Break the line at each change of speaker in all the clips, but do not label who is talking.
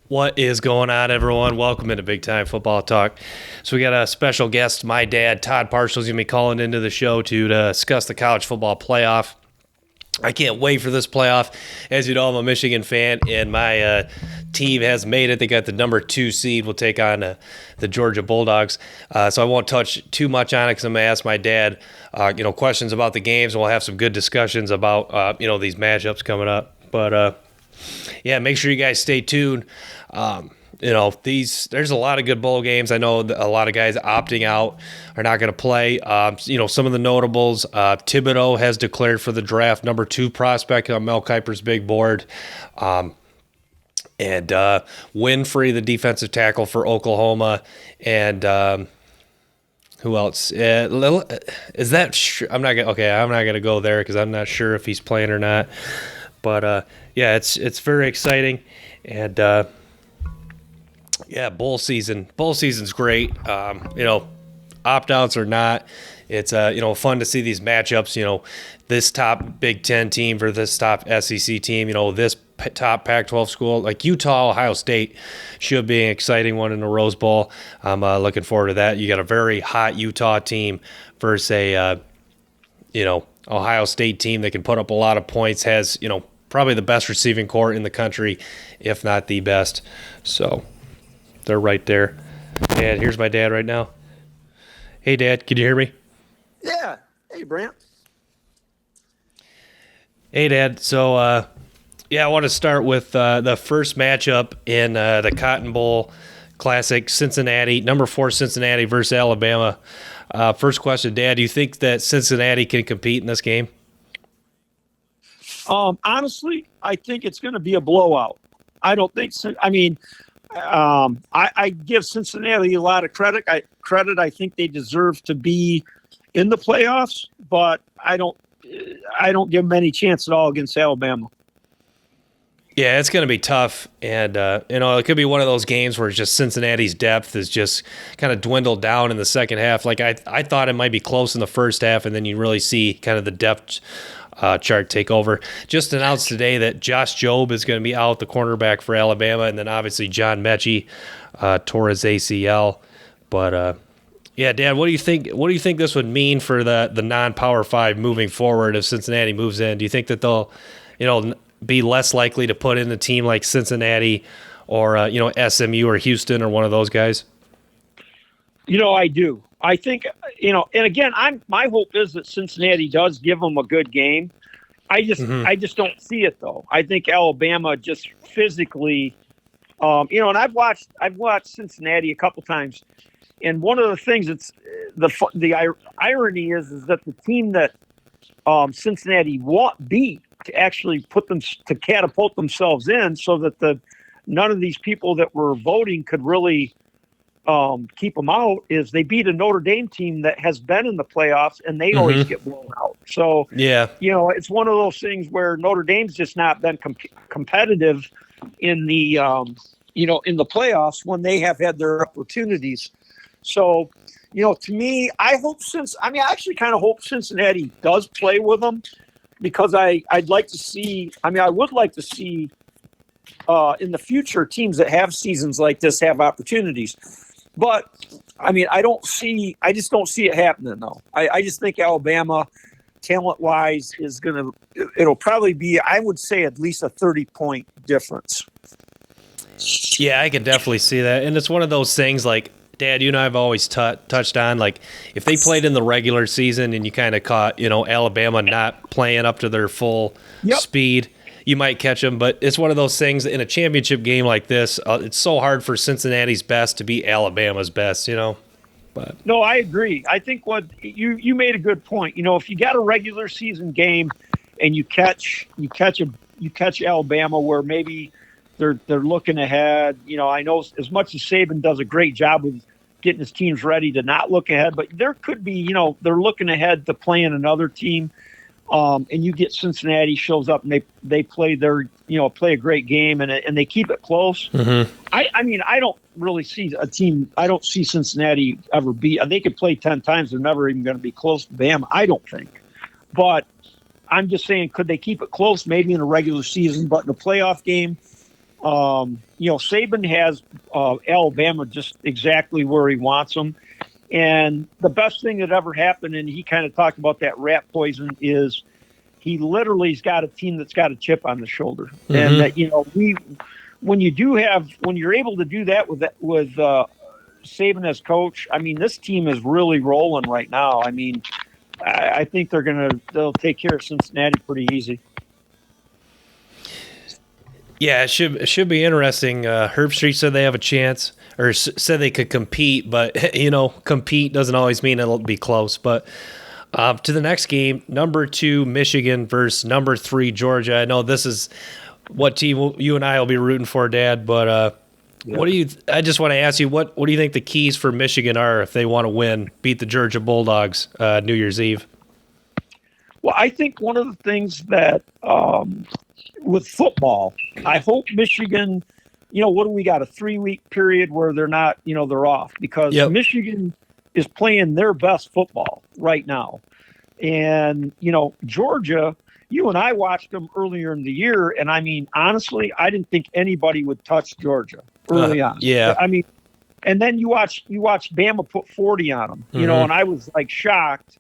What is going on, everyone? Welcome into Big Time Football Talk. So we got a special guest, my dad, Todd Parshall, is going to be calling into the show to discuss the college football playoff. I can't wait for this playoff. As you know, I'm a Michigan fan, and my team has made it. They got the number 2 seed. We'll take on the Georgia Bulldogs. So I won't touch too much on it because I'm going to ask my dad, questions about the games, and we'll have some good discussions about, these matchups coming up. But yeah, make sure you guys stay tuned. There's a lot of good bowl games. I know a lot of guys opting out are not going to play. Some of the notables, Thibodeau has declared for the draft number 2 prospect on Mel Kiper's big board. And Winfrey, the defensive tackle for Oklahoma. And who else? Is that I'm not going to go there because I'm not sure if he's playing or not. But it's very exciting. And bowl season. Bowl season's great. Opt-outs or not, it's fun to see these matchups. This top Big Ten team for this top SEC team. This top Pac-12 school like Utah, Ohio State should be an exciting one in the Rose Bowl. I'm looking forward to that. You got a very hot Utah team versus a Ohio State team that can put up a lot of points. Has probably the best receiving core in the country, if not the best. So they're right there. And here's my dad right now. Hey, Dad, can you hear me?
Yeah. Hey, Brant.
Hey, Dad. So, I want to start with the first matchup in the Cotton Bowl Classic, Cincinnati, number 4 Cincinnati versus Alabama. First question, Dad, do you think that Cincinnati can compete in this game?
Honestly, I think it's going to be a blowout. I don't think so. I mean, I give Cincinnati a lot of credit. I think they deserve to be in the playoffs, but I don't give them any chance at all against Alabama.
Yeah, it's going to be tough, and it could be one of those games where it's just Cincinnati's depth is just kind of dwindled down in the second half. Like I thought it might be close in the first half, and then you really see kind of the depth chart take over. Just announced today that Josh Jobe is going to be out, the cornerback for Alabama, and then obviously John Mechie tore his ACL. But Dad, what do you think? What do you think this would mean for the non-Power 5 moving forward if Cincinnati moves in? Do you think that they'll, be less likely to put in a team like Cincinnati or SMU or Houston or one of those guys?
I do. I think, and again, my hope is that Cincinnati does give them a good game. I just don't see it though. I think Alabama just physically, and I've watched Cincinnati a couple times, and one of the things that's the irony is that the team that Cincinnati beat to actually put them to catapult themselves in, so that none of these people that were voting could really keep them out, is they beat a Notre Dame team that has been in the playoffs and they always get blown out. So it's one of those things where Notre Dame's just not been competitive in the in the playoffs when they have had their opportunities. So to me, I actually kind of hope Cincinnati does play with them, because I'd like to see. I would like to see in the future teams that have seasons like this have opportunities. But I just don't see it happening though. I just think Alabama, talent-wise, it'll probably be, I would say, at least a 30-point difference.
Yeah, I can definitely see that. And it's one of those things like, Dad, you and I have always touched on, like, if they played in the regular season and you kind of caught, Alabama not playing up to their full speed, you might catch them. But it's one of those things in a championship game like this, it's so hard for Cincinnati's best to beat Alabama's best, But
no, I agree. I think what you made a good point. If you got a regular season game and you catch Alabama where maybe they're looking ahead. I know as much as Saban does a great job of getting his teams ready to not look ahead, but there could be, they're looking ahead to playing another team. And you get Cincinnati shows up and they play play a great game and they keep it close.
Mm-hmm.
I don't really see a team. I don't see Cincinnati ever beat. They could play 10 times. They're never even going to be close to Bama, I don't think. But I'm just saying, could they keep it close maybe in a regular season, but in a playoff game, Saban has Alabama just exactly where he wants them. And the best thing that ever happened, and he kind of talked about that rat poison, is he literally's got a team that's got a chip on the shoulder. Mm-hmm. And that, when you're able to do that with Saban as coach, I mean, this team is really rolling right now. I mean, I think they'll take care of Cincinnati pretty easy.
Yeah, it should be interesting. Herbstreit said they have a chance, or said they could compete, but compete doesn't always mean it'll be close. But to the next game, number 2 Michigan versus number 3 Georgia. I know this is what team you and I will be rooting for, Dad. But I just want to ask you, what do you think the keys for Michigan are if they want to beat the Georgia Bulldogs New Year's Eve?
Well, I think one of the things that with football, I hope Michigan, what do we got? A 3-week period where they're not, they're off, because Michigan is playing their best football right now. And, Georgia, you and I watched them earlier in the year. And I mean, honestly, I didn't think anybody would touch Georgia early on.
Yeah.
I mean, and then you watch Bama put 40 on them, and I was like shocked.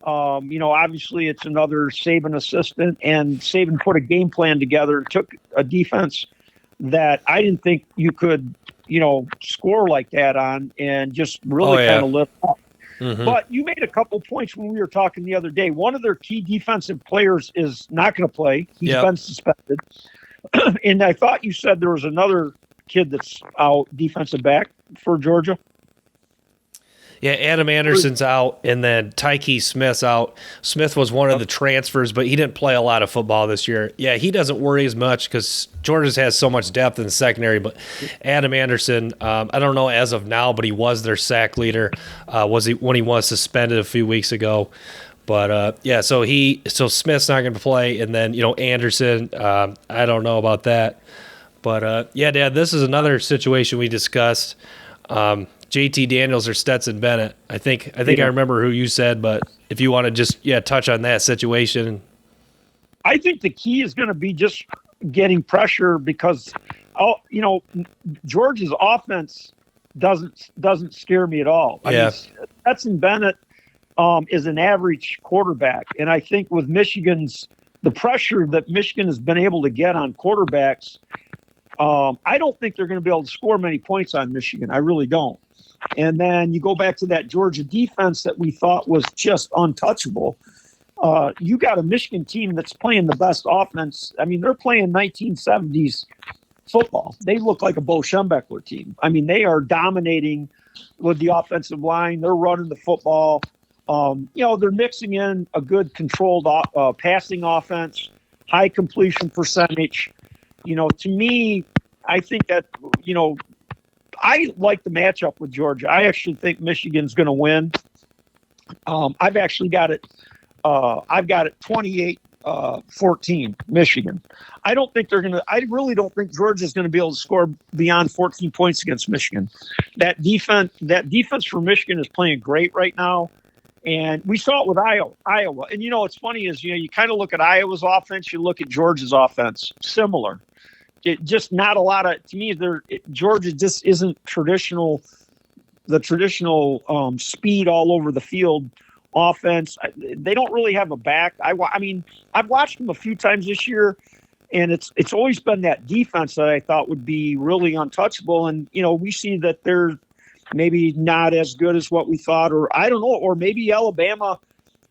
Obviously it's another Saban assistant, and Saban put a game plan together and took a defense that I didn't think you could, score like that on, and just really kind of lift up. Mm-hmm. But you made a couple points when we were talking the other day. One of their key defensive players is not going to play. He's been suspended. And I thought you said there was another kid that's out, defensive back for Georgia.
Yeah, Adam Anderson's out, and then Tyke Smith's out. Smith was one of the transfers, but he didn't play a lot of football this year. Yeah, he doesn't worry as much because Georgia has so much depth in the secondary. But Adam Anderson, I don't know as of now, but he was their sack leader. When he was suspended a few weeks ago? But so Smith's not going to play, and then Anderson. I don't know about that, but Dad, this is another situation we discussed. JT Daniels or Stetson Bennett. I think I remember who you said, but if you want to just touch on that situation.
I think the key is going to be just getting pressure, because Georgia's offense doesn't scare me at all. I mean, Stetson Bennett is an average quarterback, and I think with the pressure that Michigan has been able to get on quarterbacks, I don't think they're going to be able to score many points on Michigan. I really don't. And then you go back to that Georgia defense that we thought was just untouchable. You got a Michigan team that's playing the best offense. I mean, they're playing 1970s football. They look like a Bo Schembechler team. I mean, they are dominating with the offensive line. They're running the football. They're mixing in a good controlled passing offense, high completion percentage. To me, I think that, I like the matchup with Georgia. I actually think Michigan's going to win. I've actually got it. I've got it 28-14 Michigan. I really don't think Georgia's going to be able to score beyond 14 points against Michigan. That defense for Michigan is playing great right now. And we saw it with Iowa. And, what's funny is, you kind of look at Iowa's offense, you look at Georgia's offense, similar. It just not a lot of, to me, Georgia just isn't the traditional speed all over the field offense. They don't really have a back. I've watched them a few times this year, and it's always been that defense that I thought would be really untouchable. And, we see that they're maybe not as good as what we thought, or I don't know, or maybe Alabama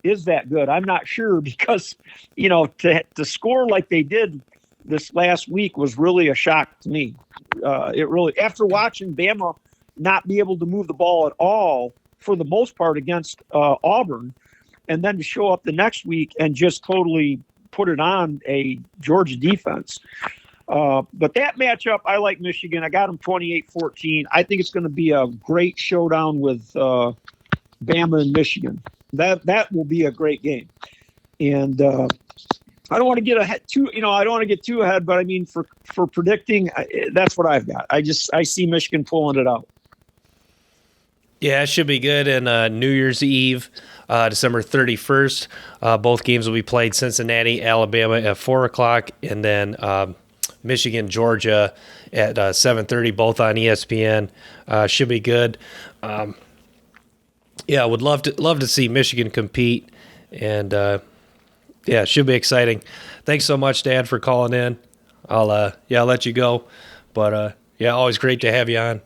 is that good. I'm not sure, because, to score like they did this last week was really a shock to me. It really, after watching Bama not be able to move the ball at all for the most part against Auburn, and then to show up the next week and just totally put it on a Georgia defense. But that matchup, I like Michigan. I got them 28-14. I think it's going to be a great showdown with Bama and Michigan. That will be a great game. And I don't want to get ahead I don't want to get too ahead, but I mean, for predicting, that's what I've got. I see Michigan pulling it out.
Yeah, it should be good. And New Year's Eve, December 31st, both games will be played Cincinnati, Alabama at 4:00, and then Michigan, Georgia at 7:30, both on ESPN. Should be good. Yeah, would love to see Michigan compete, and yeah, should be exciting. Thanks so much, Dad, for calling in. I'll let you go, but yeah, always great to have you on.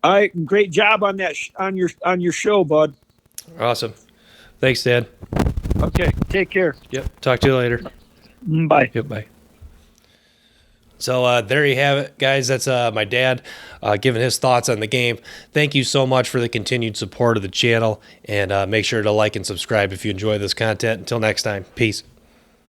All right, great job on that on your show, bud.
Awesome. Thanks, Dad.
Okay, take care.
Yep. Talk to you later.
Bye.
Yep. Bye. So there you have it, guys. That's my dad giving his thoughts on the game. Thank you so much for the continued support of the channel, and make sure to like and subscribe if you enjoy this content. Until next time, peace.